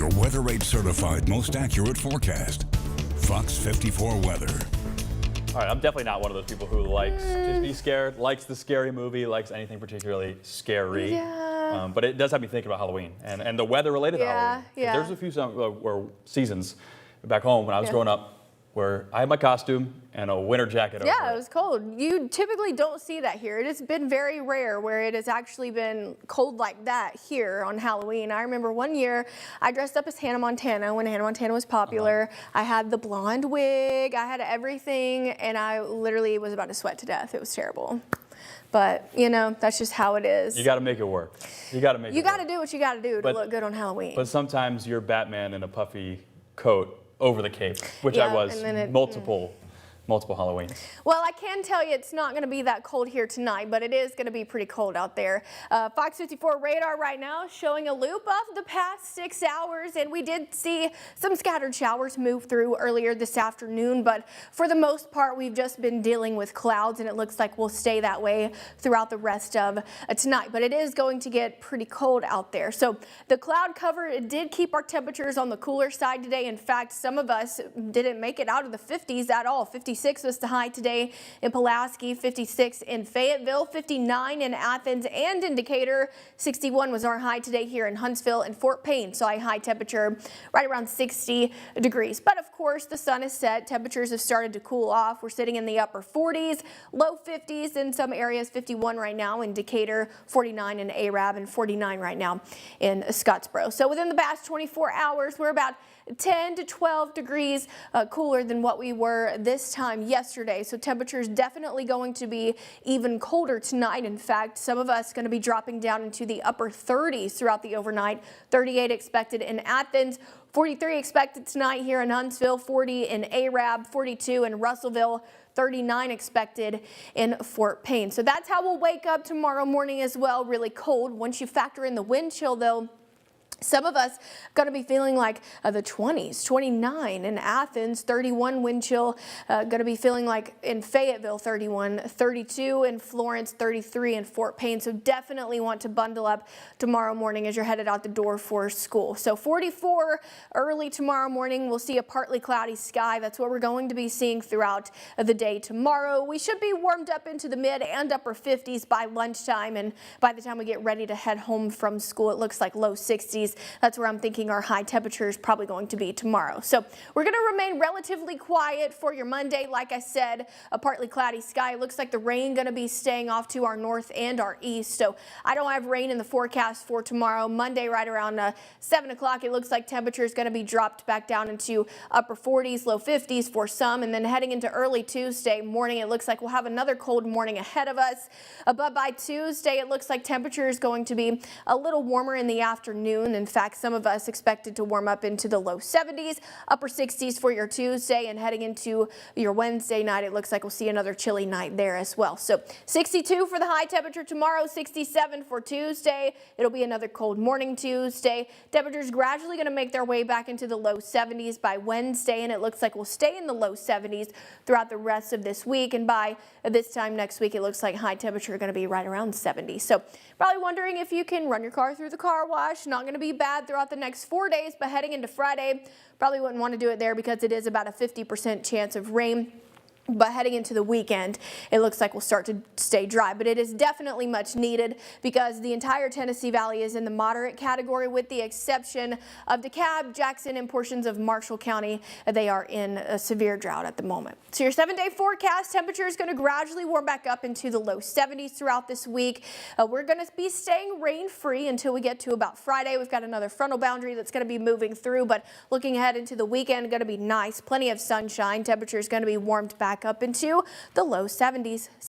Your Weather Rate certified most accurate forecast. Fox 54 Weather. All right, I'm definitely not one of those people who likes to be scared, likes the scary movie, likes anything particularly scary. Yeah. But it does have me thinking about Halloween and the weather related to Halloween. Yeah. There's a few seasons back home when I was growing up where I had my costume and a winter jacket over Yeah, it. it was cold. You typically don't see that here. It has been very rare where it has actually been cold like that here on Halloween. I remember one year I dressed up as Hannah Montana when Hannah Montana was popular. I had the blonde wig, I had everything, and I literally was about to sweat to death. It was terrible. But, you know, that's just how it is. You got to make it work. You got to make it work. You got to do what you got to do to look good on Halloween. But sometimes you're Batman in a puffy coat over the cape, which I was multiple Halloweens. Well, I can tell you it's not going to be that cold here tonight, but it is going to be pretty cold out there. Fox 54 radar right now showing a loop of the past 6 hours, and we did see some scattered showers move through earlier this afternoon, but for the most part, we've just been dealing with clouds, and it looks like we'll stay that way throughout the rest of tonight. But it is going to get pretty cold out there. So the cloud cover, it did keep our temperatures on the cooler side today. In fact, some of us didn't make it out of the 50s at all. 56 was the high today in Pulaski, 56 in Fayetteville, 59 in Athens and in Decatur, 61 was our high today here in Huntsville, and Fort Payne saw a high temperature right around 60 degrees. But of course, the sun is set. Temperatures have started to cool off. We're sitting in the upper 40s, low 50s in some areas, 51 right now in Decatur, 49 in Arab, and 49 right now in Scottsboro. So within the past 24 hours, we're about 10 to 12 degrees cooler than what we were this time yesterday. So temperatures definitely going to be even colder tonight. In fact, some of us going to be dropping down into the upper 30s throughout the overnight. 38 expected in Athens, 43 expected tonight here in Huntsville, 40 in Arab, 42 in Russellville, 39 expected in Fort Payne. So that's how we'll wake up tomorrow morning as well, really cold. Once you factor in the wind chill though, some of us going to be feeling like the 20s, 29 in Athens, 31 wind chill, going to be feeling like in Fayetteville, 31, 32 in Florence, 33 in Fort Payne. So definitely want to bundle up tomorrow morning as you're headed out the door for school. So 44 early tomorrow morning. We'll see a partly cloudy sky. That's what we're going to be seeing throughout the day tomorrow. We should be warmed up into the mid and upper 50s by lunchtime. And by the time we get ready to head home from school, it looks like low 60s. That's where I'm thinking our high temperature is probably going to be tomorrow. So we're going to remain relatively quiet for your Monday. Like I said, a partly cloudy sky. It looks like the rain going to be staying off to our north and our east. So I don't have rain in the forecast for tomorrow. Monday right around 7 o'clock, it looks like temperature is going to be dropped back down into upper 40s, low 50s for some. And then heading into early Tuesday morning, it looks like we'll have another cold morning ahead of us. But by Tuesday, it looks like temperature is going to be a little warmer in the afternoon. In fact, some of us expected to warm up into the low 70s, upper 60s for your Tuesday, and heading into your Wednesday night, it looks like we'll see another chilly night there as well. So 62 for the high temperature tomorrow, 67 for Tuesday. It'll be another cold morning Tuesday. Temperatures gradually going to make their way back into the low 70s by Wednesday, and it looks like we'll stay in the low 70s throughout the rest of this week. And by this time next week, it looks like high temperature going to be right around 70. So probably wondering if you can run your car through the car wash. Not going to be bad throughout the next 4 days, but heading into Friday, probably wouldn't want to do it there because it is about a 50% chance of rain. But heading into the weekend, it looks like we'll start to stay dry. But it is definitely much needed because the entire Tennessee Valley is in the moderate category with the exception of DeKalb, Jackson, and portions of Marshall County. They are in a severe drought at the moment. So your 7-day forecast, temperature is going to gradually warm back up into the low 70s throughout this week. We're going to be staying rain-free until we get to about Friday. We've got another frontal boundary that's going to be moving through, but looking ahead into the weekend, going to be nice. Plenty of sunshine. Temperature is going to be warmed back up into the low 70s.